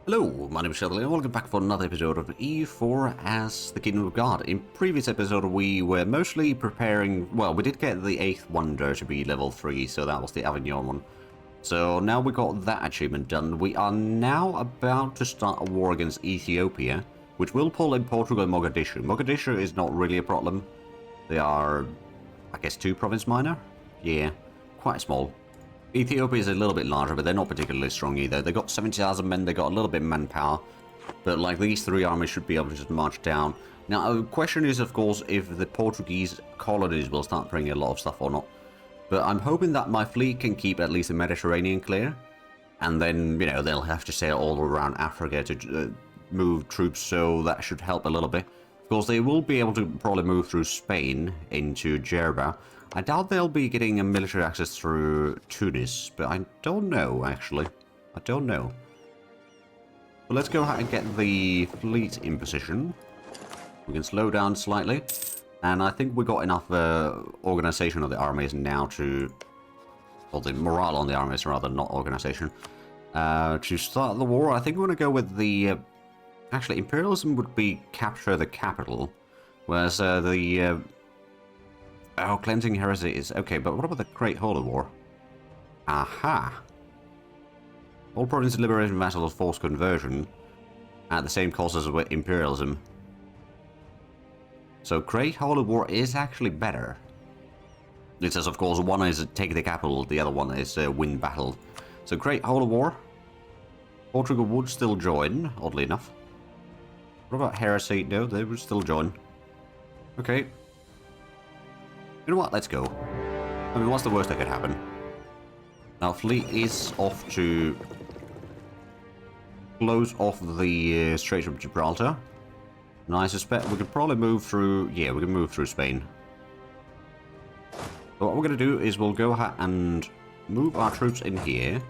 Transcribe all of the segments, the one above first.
Hello, my name is Zhatelier and welcome back for another episode of EU4 as the Kingdom of God. In previous episode we were mostly preparing, well, we did get the 8th wonder to be level 3, so that was the Avignon one. So now we got that achievement done. We are now about to start a war against Ethiopia, which will pull in Portugal and Mogadishu. Mogadishu is not really a problem. They are, I guess, 2 province minor? Yeah, quite small. Ethiopia is a little bit larger, but they're not particularly strong either. They got 70,000 men, they got a little bit of manpower, but like these 3 armies should be able to just march down. Now, the question is, of course, if the Portuguese colonies will start bringing a lot of stuff or not. But I'm hoping that my fleet can keep at least the Mediterranean clear, and then, you know, they'll have to sail all around Africa to move troops, so that should help a little bit. Of course, they will be able to probably move through Spain into Jerba. I doubt they'll be getting a military access through Tunis, but I don't know, actually. I don't know. But let's go ahead and get the fleet in position. We can slow down slightly. And I think we got enough organization of the armies now to... Well, the morale on the armies, rather, not organization. To start the war, I think we're going to go with the... Actually, imperialism would be capture the capital. Whereas the... Oh, cleansing heresy is... Okay, but what about the Great Holy War? Aha! All province liberation vassals force conversion at the same cost as with imperialism. So Great Holy War is actually better. It says, of course, one is take the capital, the other one is win battle. So Great Holy War. Portugal would still join, oddly enough. What about heresy? No, they would still join. Okay. You know what? Let's go. I mean, what's the worst that could happen? Our fleet is off to close off the Strait of Gibraltar. And I suspect we could probably move through... Yeah, we can move through Spain. So what we're going to do is we'll go ahead and move our troops in here.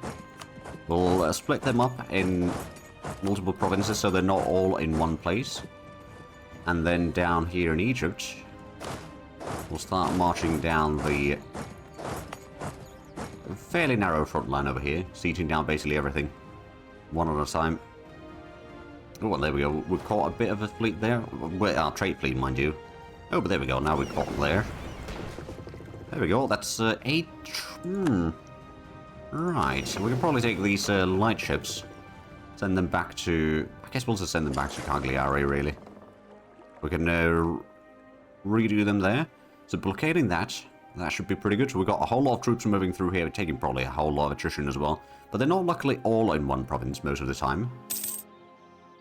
We'll split them up in multiple provinces so they're not all in one place. And then down here in Egypt... We'll start marching down the fairly narrow front line over here, sieging down basically everything, one at a time. Oh, well, there we go. We've caught a bit of a fleet there. Well, our trade fleet, mind you. Oh, but there we go. Now we've got there. There we go. That's 8... Right. So we can probably take these light ships, send them back to... I guess we'll just send them back to Cagliari, really. We can redo them there. So blockading that should be pretty good. So we've got a whole lot of troops moving through here, taking probably a whole lot of attrition as well. But they're not luckily all in one province most of the time.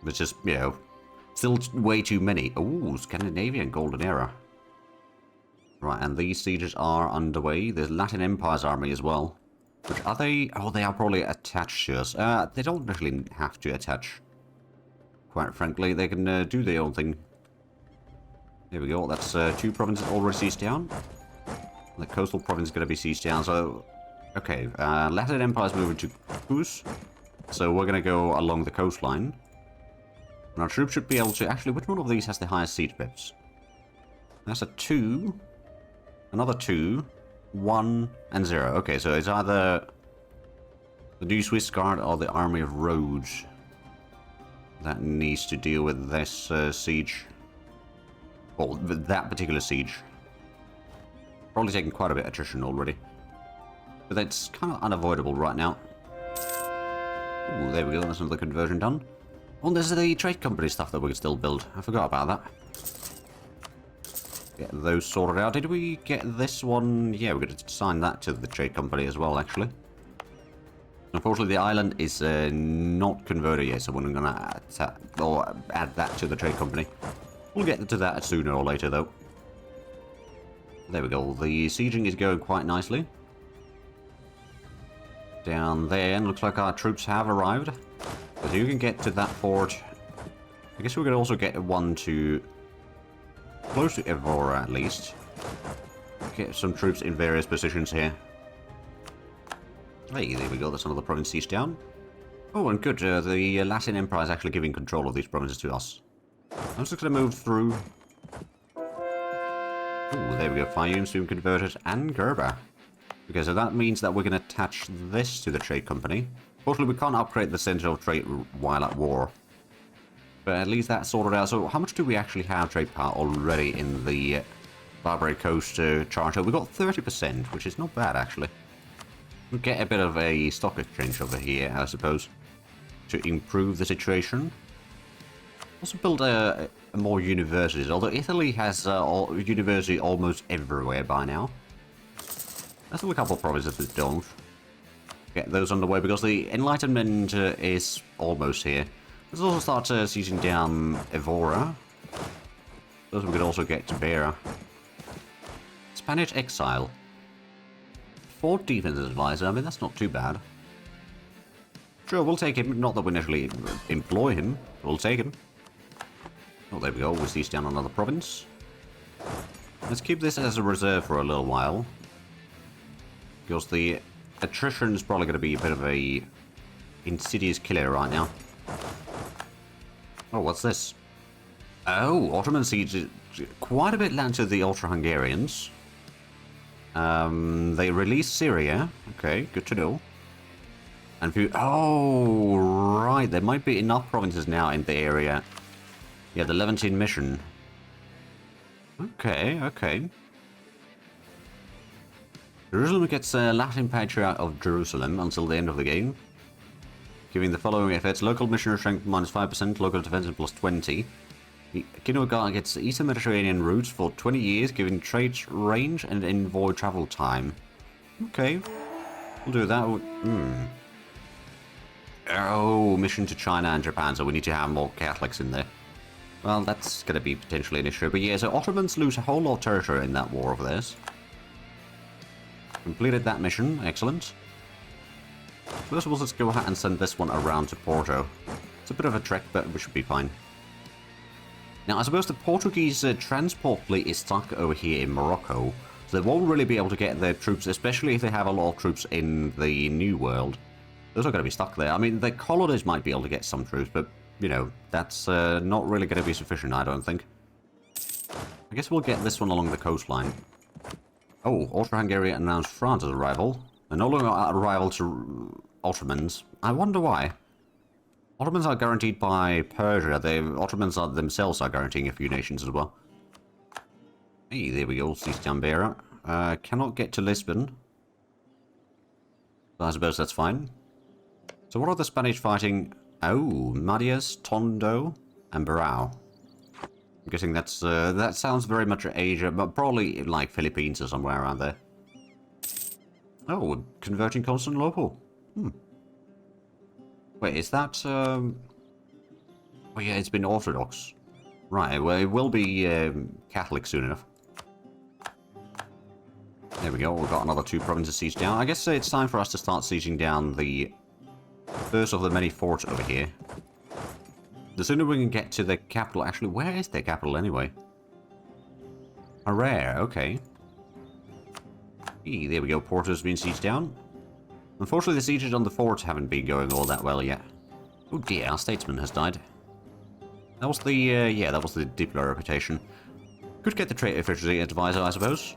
It's just, you know, still way too many. Ooh, Scandinavian Golden Era. Right, and these sieges are underway. There's Latin Empire's army as well. Which are they? Oh, they are probably attached to us. They don't really have to attach. Quite frankly, they can do their own thing. There we go, that's 2 provinces already seized down. The coastal province is going to be seized down, so... Okay, Latin Empire is moving to Cus. So we're going to go along the coastline. And our troops should be able to... Actually, which one of these has the highest siege pips? That's a 2. Another 2. 1 and 0. Okay, so it's either the New Swiss Guard or the Army of Rhodes that needs to deal with this siege. Well, that particular siege. Probably taking quite a bit of attrition already. But that's kind of unavoidable right now. Ooh, there we go, that's another conversion done. Oh, there's the trade company stuff that we can still build. I forgot about that. Get those sorted out. Did we get this one? Yeah, we're going to assign that to the trade company as well, actually. Unfortunately, the island is not converted yet, so we're going to add that to the trade company. We'll get to that sooner or later, though. There we go. The sieging is going quite nicely. Down there, and looks like our troops have arrived. So you can get to that fort. I guess we could also get one to... close to Evora, at least. Get some troops in various positions here. Hey, there we go. That's another province sieged down. Oh, and good. The Latin Empire is actually giving control of these provinces to us. I'm just going to move through. Oh, there we go. Fayum, soon converted, and Gerber. Okay, so that means that we're going to attach this to the trade company. Fortunately, we can't upgrade the Sentinel trait while at war. But at least that's sorted out. So how much do we actually have trade power already in the Barbary Coast Charter? We got 30%, which is not bad, actually. We'll get a bit of a stock exchange over here, I suppose, to improve the situation. Also build more universities, although Italy has university almost everywhere by now. There's still a couple of provinces that don't. Get those underway because the Enlightenment is almost here. Let's also start sieging down Evora. Those we could also get to Beira. Spanish exile. 4 defense advisor, I mean that's not too bad. Sure, we'll take him, not that we initially employ him, we'll take him. Oh, there we go, we siege down another province. Let's keep this as a reserve for a little while. Because the attrition is probably going to be a bit of a insidious killer right now. Oh, what's this? Oh, Ottoman siege quite a bit land to the Austro-Hungarians. They released Syria. Okay, good to know. And oh, right, there might be enough provinces now in the area. Yeah, the Levantine mission. Okay, okay. Jerusalem gets Latin Patriarch of Jerusalem until the end of the game. Giving the following effects: local missionary strength -5%, local defense plus 20. The Kingdom of God gets Eastern Mediterranean routes for 20 years, giving trade range and envoy travel time. Okay, we'll do that. Oh, mission to China and Japan, so we need to have more Catholics in there. Well, that's going to be potentially an issue. But yeah, so Ottomans lose a whole lot of territory in that war of theirs. Completed that mission. Excellent. First of all, let's go ahead and send this one around to Porto. It's a bit of a trek, but we should be fine. Now, I suppose the Portuguese transport fleet is stuck over here in Morocco, so they won't really be able to get their troops, especially if they have a lot of troops in the New World. Those are going to be stuck there. I mean, the colonies might be able to get some troops, but, you know, that's not really going to be sufficient, I don't think. I guess we'll get this one along the coastline. Oh, Austro-Hungary announced France's arrival. They're no longer a rival to Ottomans. I wonder why. Ottomans are guaranteed by Persia. The Ottomans are themselves are guaranteeing a few nations as well. Hey, there we go. Siege down Beira. Cannot get to Lisbon. So I suppose that's fine. So what are the Spanish fighting? Oh, Madias, Tondo, and Barao. I'm guessing that's that sounds very much Asia, but probably like Philippines or somewhere around there. Oh, converting Constantinople. Wait, is that oh yeah, it's been Orthodox. Right, well, it will be Catholic soon enough. There we go, we've got another 2 provinces sieged down. I guess it's time for us to start sieging down the first of the many forts over here. The sooner we can get to the capital... Actually, where is their capital anyway? Harare, okay. Hey, there we go, Porto's been sieged down. Unfortunately, the sieges on the forts haven't been going all that well yet. Oh dear, our statesman has died. That was the, yeah, that was the Diplo reputation. Could get the trade efficiency advisor, I suppose.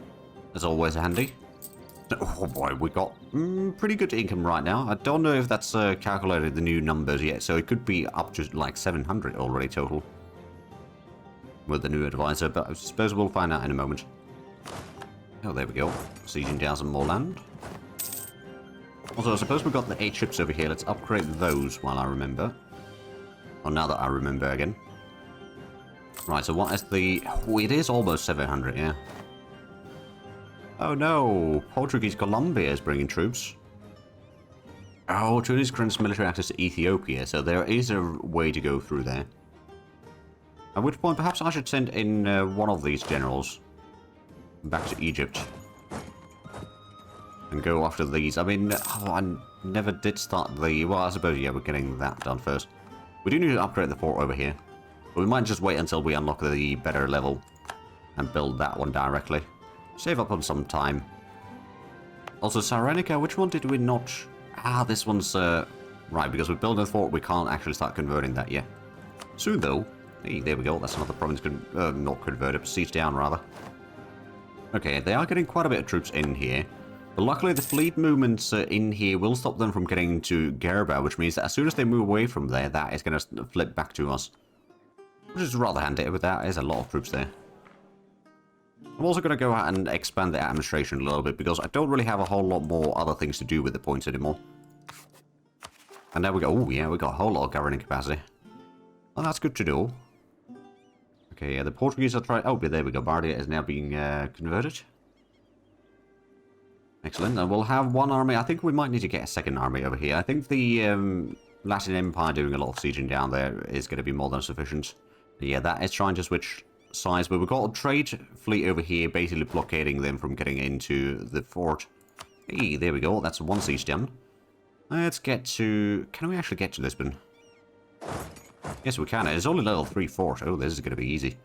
That's always handy. Oh boy, we got pretty good income right now. I don't know if that's calculated the new numbers yet, so it could be up to like 700 already total. With the new advisor, but I suppose we'll find out in a moment. Oh, there we go. Sieging down some more land. Also, I suppose we've got the 8 ships over here. Let's upgrade those while I remember. Or now that I remember again. Right, so what is the... Oh, it is almost 700, yeah. Oh no! Portuguese Colombia is bringing troops. Oh, Trinity grants military access to Ethiopia, so there is a way to go through there. At which point, perhaps I should send in one of these generals back to Egypt. And go after these. I mean, oh, I never did start the... Well, I suppose, yeah, we're getting that done first. We do need to upgrade the fort over here. But we might just wait until we unlock the better level and build that one directly. Save up on some time. Also, Cyrenaica, which one did we not... Ah, this one's... Right, because we're building a fort, we can't actually start converting that yet. Soon, though. Hey, there we go. That's another province not converted, but sieged down, rather. Okay, they are getting quite a bit of troops in here. But luckily the fleet movements in here will stop them from getting to Gerba, which means that as soon as they move away from there, that is going to flip back to us. Which is rather handy, but that is a lot of troops there. I'm also going to go out and expand the administration a little bit, because I don't really have a whole lot more other things to do with the points anymore. And there we go. Oh, yeah, we got a whole lot of governing capacity. Well, that's good to do. Okay, yeah, the Portuguese are trying... Oh, there we go. Bardia is now being converted. Excellent. And we'll have one army. I think we might need to get a second army over here. I think the Latin Empire doing a lot of sieging down there is going to be more than sufficient. Yeah, that is trying to switch sides, but we've got a trade fleet over here basically blockading them from getting into the fort. Hey, there we go. That's one siege done. Let's get to... Can we actually get to Lisbon? Yes, we can. It's only level 3 fort. Oh, this is going to be easy.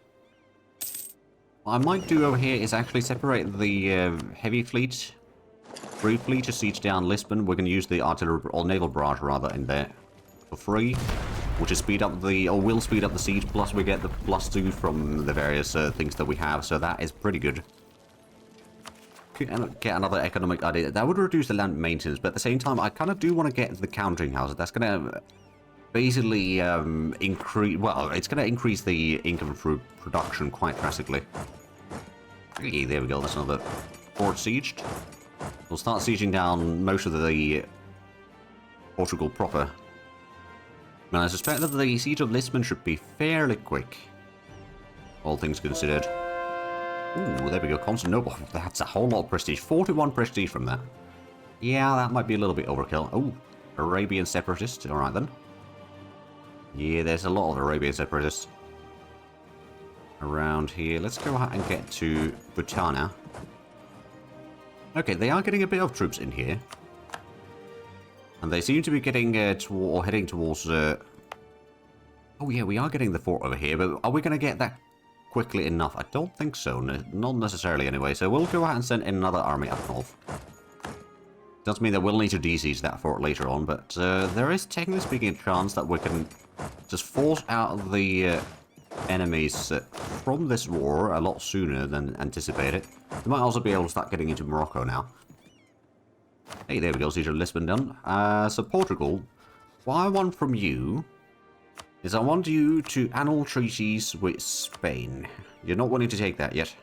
What I might do over here is actually separate the heavy fleet, brute fleet, to siege down Lisbon. We're going to use the artillery, or naval barrage rather, in there for free, which is speed up the, or will speed up the siege, plus we get the +2 from the various things that we have, so that is pretty good. Get another economic idea. That would reduce the land maintenance, but at the same time, I kind of do want to get the countering houses. That's going to basically increase, well, it's going to increase the income through production quite drastically. Hey, there we go, that's another fort sieged. We'll start sieging down most of the Portugal proper. Now, I suspect that the siege of Lisbon should be fairly quick, all things considered. Ooh, there we go, Constantinople. That's a whole lot of prestige. 41 prestige from that. Yeah, that might be a little bit overkill. Oh, Arabian separatists. Alright then. Yeah, there's a lot of Arabian separatists around here. Let's go ahead and get to Butana. Okay, they are getting a bit of troops in here. And they seem to be getting or heading towards... Oh yeah, we are getting the fort over here, but are we going to get that quickly enough? I don't think so. Not necessarily anyway. So we'll go ahead and send another army up north. Does mean that we'll need to de-siege that fort later on, but there is, technically speaking, a chance that we can just force out the enemies from this war a lot sooner than anticipated. We might also be able to start getting into Morocco now. Hey, there we go, siege of Lisbon done. So Portugal, what I want from you is I want you to annul treaties with Spain. You're not wanting to take that yet.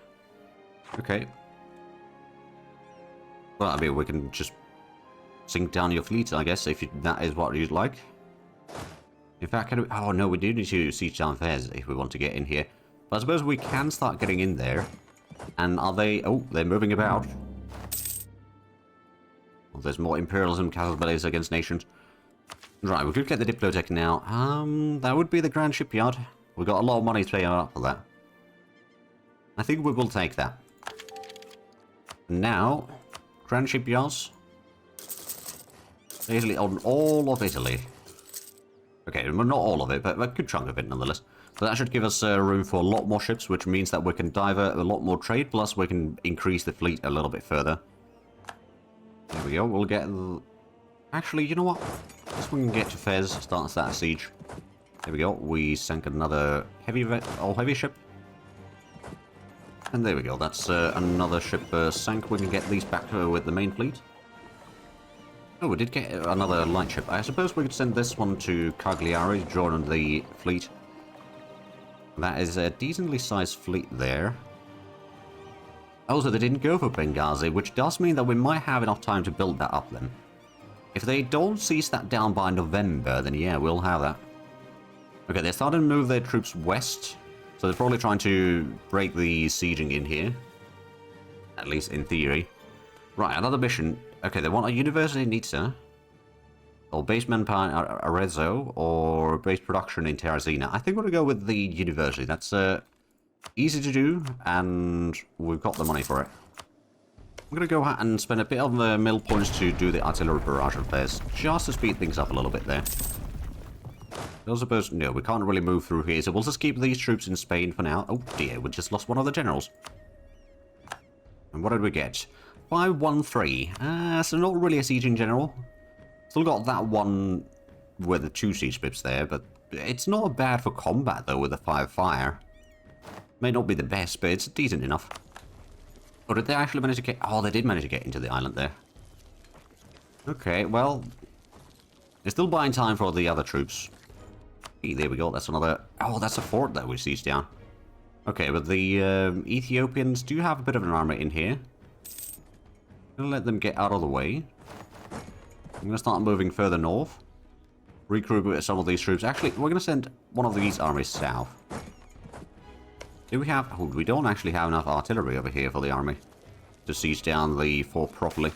Okay. Well, I mean, we can just sink down your fleet, I guess, if that is what you'd like. In fact, can we... Oh, no, we do need to siege down Fez if we want to get in here. But I suppose we can start getting in there. And are they... Oh, they're moving about. Well, there's more imperialism, capitalism against nations. Right, we could get the Diplotech now. That would be the Grand Shipyard. We've got a lot of money to pay up for that. I think we will take that. Now, Grand Shipyards. Basically on all of Italy. Okay, well, not all of it, but a good chunk of it nonetheless. So that should give us room for a lot more ships, which means that we can divert a lot more trade, plus we can increase the fleet a little bit further. There we go, we'll get... Actually, you know what? This one can get to Fez, starts that siege. There we go, we sank another heavy ship. And there we go, that's another ship sank. We can get these back with the main fleet. Oh, we did get another light ship. I suppose we could send this one to Cagliari to join the fleet. That is a decently sized fleet there. Also, they didn't go for Benghazi, which does mean that we might have enough time to build that up then. If they don't seize that down by November, then yeah, we'll have that. Okay, they're starting to move their troops west, so they're probably trying to break the sieging in here. At least in theory. Right, another mission. Okay, they want a university in Nizza, or base manpower in Arezzo, or base production in Terracina. I think we're going to go with the university. That's easy to do, and we've got the money for it. I'm going to go ahead and spend a bit of mill points to do the artillery barrage repairs, just to speed things up a little bit there. I suppose, no, we can't really move through here, so we'll just keep these troops in Spain for now. Oh dear, we just lost one of the generals. And what did we get? 513. So not really a sieging general. Still got that one with the 2 siege pips there, but it's not bad for combat though with the 5 fire. May not be the best, but it's decent enough. Or did they actually manage to get... Oh, they did manage to get into the island there. Okay, well... They're still buying time for the other troops. Hey, there we go, that's another... Oh, that's a fort that we sieged down. Okay, but the Ethiopians do have a bit of an army in here. I'm gonna let them get out of the way. I'm gonna start moving further north. Recruit some of these troops. Actually, we're gonna send one of these armies south. Do we have... Oh, we don't actually have enough artillery over here for the army to siege down the fort properly.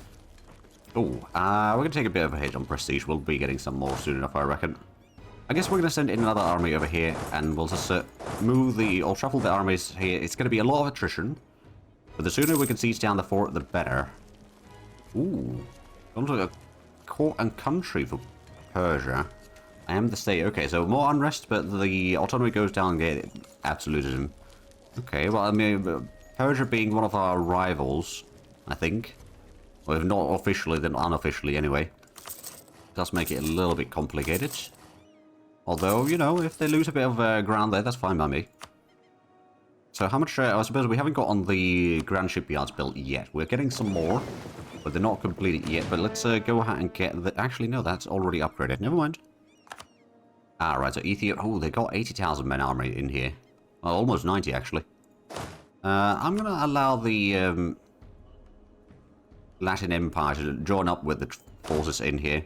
Oh, we're going to take a bit of a hit on prestige. We'll be getting some more soon enough, I reckon. I guess we're going to send in another army over here, and we'll just move the... or shuffle the armies here. It's going to be a lot of attrition, but the sooner we can siege down the fort, the better. Ooh, gone to a court and country for Persia. I am the state. Okay, so more unrest, but the autonomy goes down and get absolutism. Okay, well, I mean, Persia being one of our rivals, I think. Well, if not officially, then unofficially anyway. Does make it a little bit complicated. Although, you know, if they lose a bit of ground there, that's fine by me. So how much, I suppose we haven't got on the grand shipyards built yet. We're getting some more, but they're not completed yet. But let's go ahead and get the... Actually, no, that's already upgraded. Never mind. Ah, right, so Ethiopia... Oh, they got 80,000 men army in here. Well, almost 90, actually. I'm going to allow the Latin Empire to join up with the forces in here.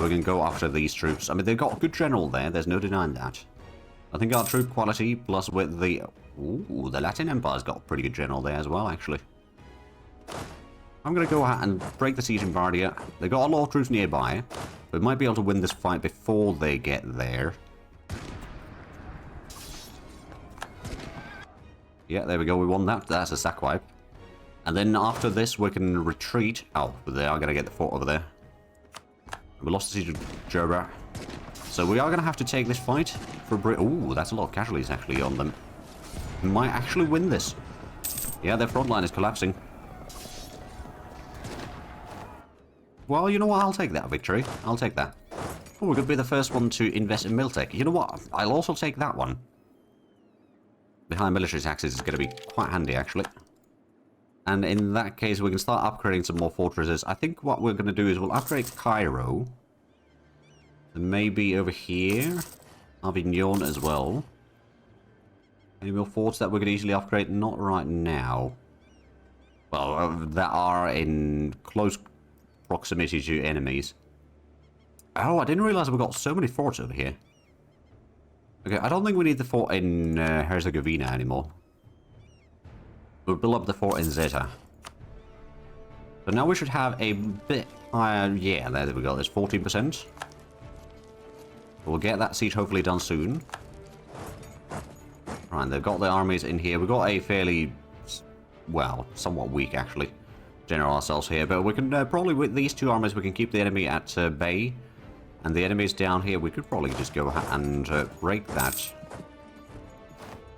We can go after these troops. I mean, they've got a good general there. There's no denying that. I think our troop quality, plus with the... Ooh, the Latin Empire's got a pretty good general there as well, actually. I'm going to go ahead and break the siege in Bardia. They've got a lot of troops nearby. We might be able to win this fight before they get there. Yeah, there we go. We won that. That's a sack wipe. And then after this, we can retreat. Oh, but they are going to get the fort over there. We lost the siege of Gerba. So we are going to have to take this fight for Britain. Ooh, that's a lot of casualties actually on them. We might actually win this. Yeah, their front line is collapsing. Well, you know what? I'll take that victory. I'll take that. Oh, we're going to be the first one to invest in Miltech. You know what? I'll also take that one. Behind military taxes is going to be quite handy, actually. And in that case, we can start upgrading some more fortresses. I think what we're going to do is we'll upgrade Cairo. And maybe over here. Avignon as well. Any more forts that we could easily upgrade? Not right now. Well, that are in close proximity to enemies. Oh, I didn't realize we got so many forts over here. Okay, I don't think we need the fort in Herzegovina anymore. We'll build up the fort in Zeta. So now we should have a bit higher... Yeah, there we go. There's 14%. We'll get that siege hopefully done soon. Right, they've got the armies in here. We've got a fairly... Well, somewhat weak, actually. General ourselves here. But we can probably, with these two armies, we can keep the enemy at bay. And the enemies down here, we could probably just go and break that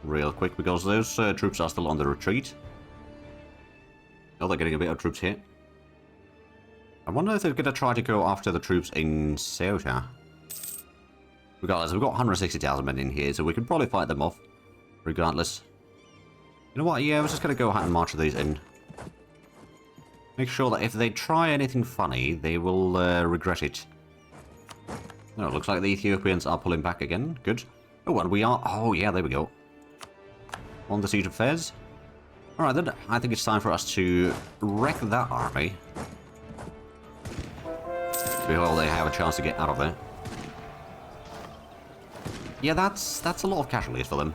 real quick, because those troops are still on the retreat. Oh, they're getting a bit of troops here. I wonder if they're going to try to go after the troops in Ceuta. Regardless, we've got 160,000 men in here, so we can probably fight them off. Regardless. You know what? Yeah, we're just going to go ahead and march these in. Make sure that if they try anything funny, they will regret it. Oh, it looks like the Ethiopians are pulling back again. Good. Oh, and we are... Oh, yeah, there we go. On the siege of Fez. Alright, then I think it's time for us to wreck that army. Before they have a chance to get out of there. Yeah, that's a lot of casualties for them.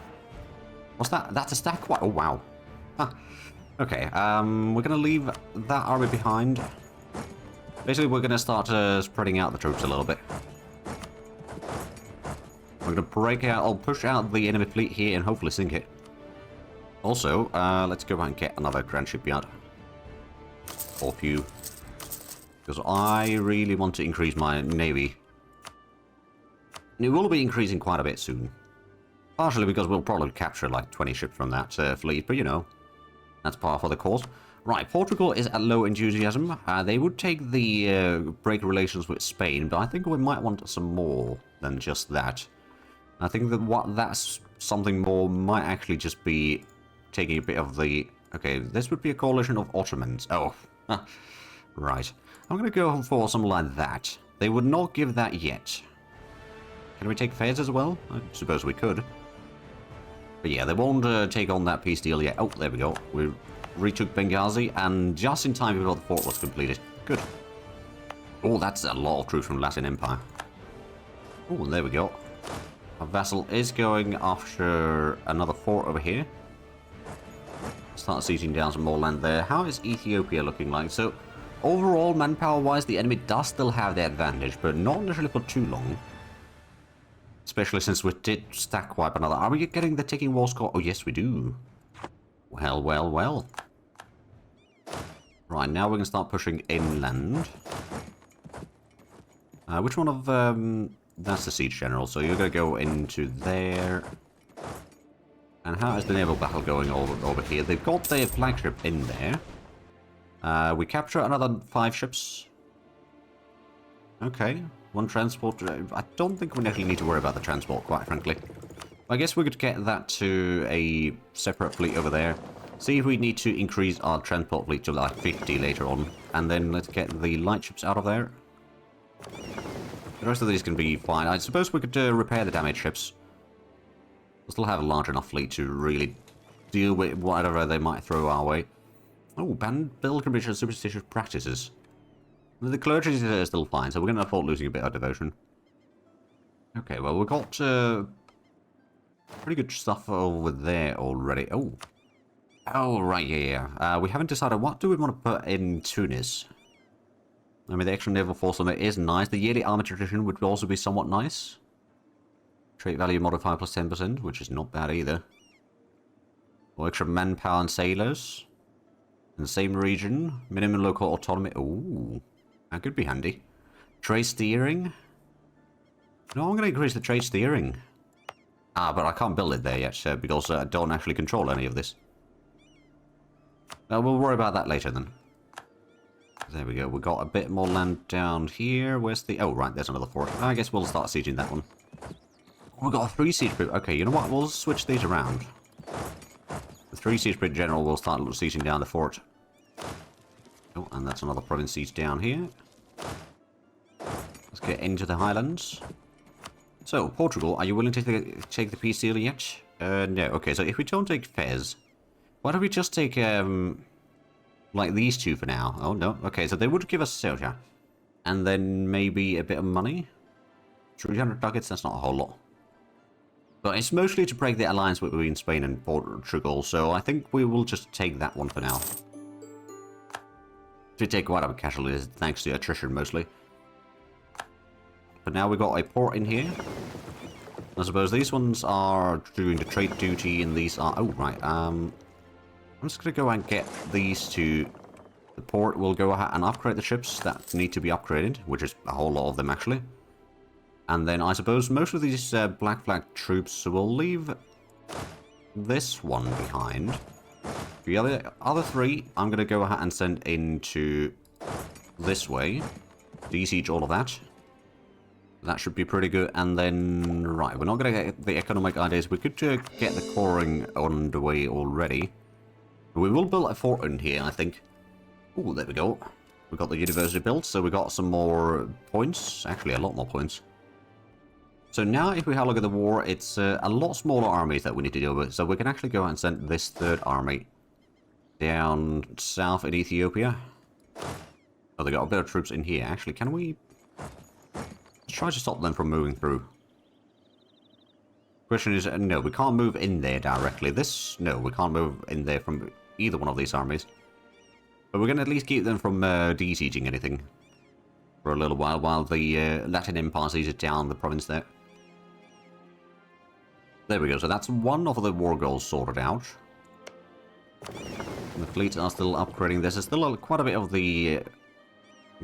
What's that? That's a stack? What? Oh, wow. Huh. Okay, we're going to leave that army behind. Basically, we're going to start spreading out the troops a little bit. We're going to break out, I'll push out the enemy fleet here and hopefully sink it. Also, let's go and get another grand shipyard. Or few. Because I really want to increase my navy. And it will be increasing quite a bit soon. Partially because we'll probably capture like 20 ships from that fleet, but you know, that's par for the course. Right, Portugal is at low enthusiasm. They would take the break relations with Spain, but I think we might want some more than just that. I think that that's something more might actually just be taking a bit of the Okay, this would be a coalition of Ottomans. Oh, right. I'm going to go for something like that. They would not give that yet. Can we take Fez as well? I suppose we could. But yeah, they won't take on that peace deal yet. Oh, there we go. We retook Benghazi, and just in time before the fort was completed. Good. Oh, that's a lot of troops from Latin Empire. Oh, there we go. Our vassal is going after another fort over here. Start sieging down some more land there. How is Ethiopia looking like? So, overall, manpower-wise, the enemy does still have the advantage, but not necessarily for too long. Especially since we did stack wipe another. Are we getting the ticking war score? Oh, yes, we do. Well, well, well. Right, now we can start pushing inland. Which one of... that's the siege general, so you're going to go into there. And how is the naval battle going over here? They've got their flagship in there. We capture another 5 ships. Okay, 1 transport. I don't think we actually need to worry about the transport, quite frankly. I guess we could get that to a separate fleet over there. See if we need to increase our transport fleet to like 50 later on. And then let's get the light ships out of there. The rest of these can be fine. I suppose we could repair the damaged ships. We'll still have a large enough fleet to really deal with whatever they might throw our way. Oh, ban pilgrimage and superstitious practices. The clergy is still fine, so we're going to afford losing a bit of devotion. Okay, well, we've got pretty good stuff over there already. Oh, right, yeah. We haven't decided what do we want to put in Tunis. I mean, the extra naval force on it is nice. The yearly army tradition would also be somewhat nice. Trait value modifier plus 10%, which is not bad either. Or extra manpower and sailors. In the same region. Minimum local autonomy. Ooh, that could be handy. Trade steering. No, I'm going to increase the trade steering. But I can't build it there yet, because I don't actually control any of this. We'll worry about that later then. There we go. We've got a bit more land down here. Where's the... Oh, right. There's another fort. I guess we'll start sieging that one. We've got a 3 siege group. Okay, you know what? We'll switch these around. The 3 siege group general will start sieging down the fort. Oh, and that's another province siege down here. Let's get into the highlands. So, Portugal, are you willing to take the peace deal yet? No. Okay, so if we don't take Fez, why don't we just take, like these 2 for now? Oh, no. Okay, so they would give us Ceuta. And then maybe a bit of money. 300 ducats, that's not a whole lot. But it's mostly to break the alliance between Spain and Portugal, so I think we will just take that one for now. We take quite a bit of casualties, thanks to attrition mostly. But now we've got a port in here. I suppose these ones are doing the trade duty, and these are... Oh, right. I'm just going to go and get these 2. The port will go ahead and upgrade the ships that need to be upgraded, which is a whole lot of them, actually. And then I suppose most of these Black Flag troops will leave this one behind. The other 3, I'm going to go ahead and send into this way. De-siege all of that. That should be pretty good. And then, right, we're not going to get the economic ideas. We could get the coring underway already. We will build a fort in here, I think. Oh, there we go. We got the university built, so we got some more points. Actually, a lot more points. So now, if we have a look at the war, it's a lot smaller armies that we need to deal with. So we can actually go and send this 3rd army down south in Ethiopia. Oh, they got a bit of troops in here. Actually, can we... Let's try to stop them from moving through. Question is, no, we can't move in there directly. No, we can't move in there from either one of these armies. But we're going to at least keep them from de-sieging anything for a little while the Latin Empire sieges down the province there. There we go, so that's one of the war goals sorted out. The fleets are still upgrading. There's still quite a bit of the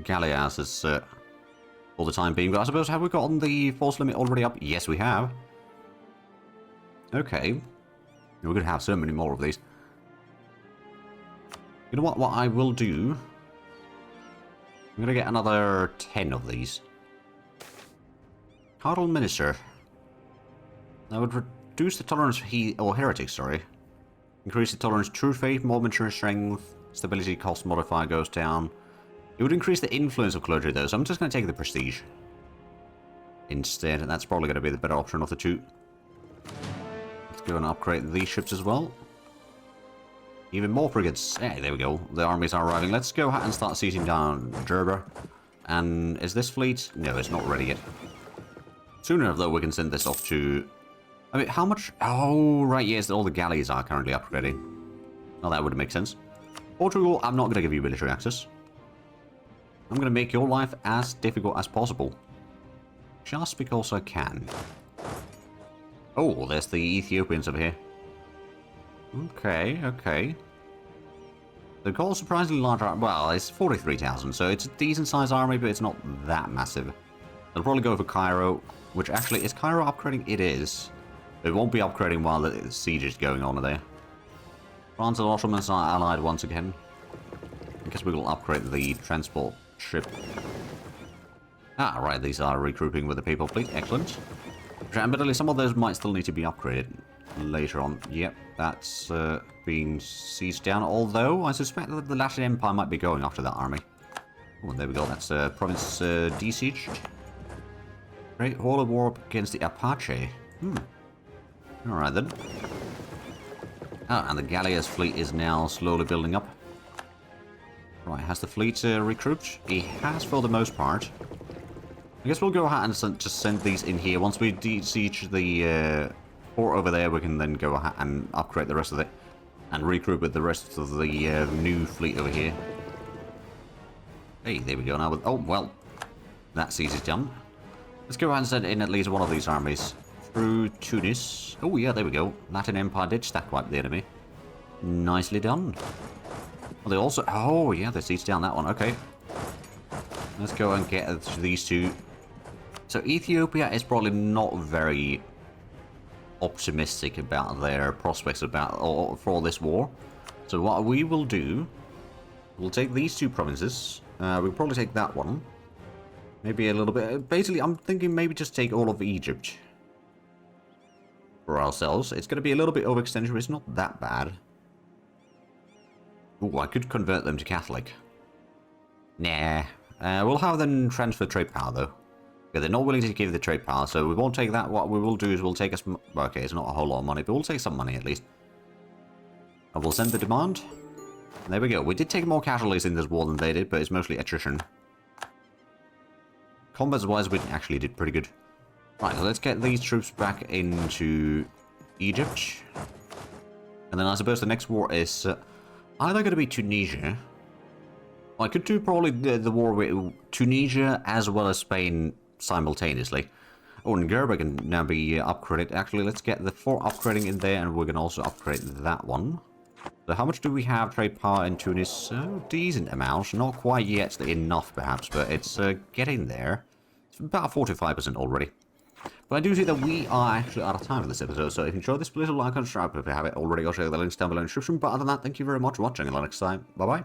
galleasses for the time being, but I suppose, have we gotten the force limit already up? Yes, we have. Okay. We're going to have so many more of these. You know what I will do? I'm going to get another 10 of these. Cardinal Minister. That would reduce the tolerance for heretics, sorry. Increase the tolerance to true faith, more mature strength, stability cost modifier goes down. It would increase the influence of clergy though, so I'm just going to take the prestige instead, and that's probably going to be the better option of the two. Let's go and upgrade these ships as well. Even more frigates. Yeah, there we go. The armies are arriving. Let's go ahead and start seizing down Gerber. And is this fleet? No, it's not ready yet. Soon enough, though, we can send this off to... I mean, how much... Oh, right, yes, all the galleys are currently upgrading. Well, that would make sense. Portugal, I'm not going to give you military access. I'm going to make your life as difficult as possible. Just because I can. Oh, there's the Ethiopians over here. Okay, okay. They've got a surprisingly large army. Well, it's 43,000, so it's a decent sized army, but it's not that massive. They'll probably go for Cairo, which actually, is Cairo upgrading? It is. It won't be upgrading while the siege is going on there. France and Ottomans are allied once again. I guess we will upgrade the transport ship. Ah, right, these are regrouping with the Papal fleet. Excellent. Admittedly, some of those might still need to be upgraded later on. Yep, that's being seized down, although I suspect that the Latin Empire might be going after that army. Oh, there we go, that's province desieged. Great Hall of War against the Apache. Alright then. Ah, and the Gallia's fleet is now slowly building up. Right, has the fleet recruited? It has for the most part. I guess we'll go ahead and just send these in here. Once we siege the port over there, we can then go ahead and upgrade the rest of it. And regroup with the rest of the new fleet over here. Hey, there we go now. Oh, well, that siege is done. Let's go ahead and send in at least one of these armies through Tunis. Oh, yeah, there we go. Latin Empire did stack wipe the enemy. Nicely done. Well, they also... Oh, yeah, they siege down that one. Okay. Let's go and get these two. So Ethiopia is probably not very optimistic about their prospects for this war. So what we will do, we'll take these two provinces. We'll probably take that one. Maybe a little bit. Basically, I'm thinking maybe just take all of Egypt for ourselves. It's going to be a little bit overextension, but it's not that bad. Ooh, I could convert them to Catholic. Nah. We'll have them transfer trade power, though. Yeah, they're not willing to give the trade power, so we won't take that. What we will do is we'll take us... Okay, it's not a whole lot of money, but we'll take some money, at least. And we'll send the demand. And there we go. We did take more casualties in this war than they did, but it's mostly attrition. Combats-wise, we actually did pretty good. Right, so let's get these troops back into Egypt. And then I suppose the next war is either going to be Tunisia... I could do probably the war with Tunisia as well as Spain simultaneously. Oh, and Gerber can now be upgraded. Actually, let's get the 4 upgrading in there, and we can also upgrade that one. So how much do we have trade power in Tunis? Decent amount. Not quite yet enough, perhaps, but it's getting there. It's about 45% already. But I do see that we are actually out of time for this episode, so if you enjoyed this, please like and subscribe if you haven't already. I'll share the links down below in the description. But other than that, thank you very much for watching, and until next time, bye-bye.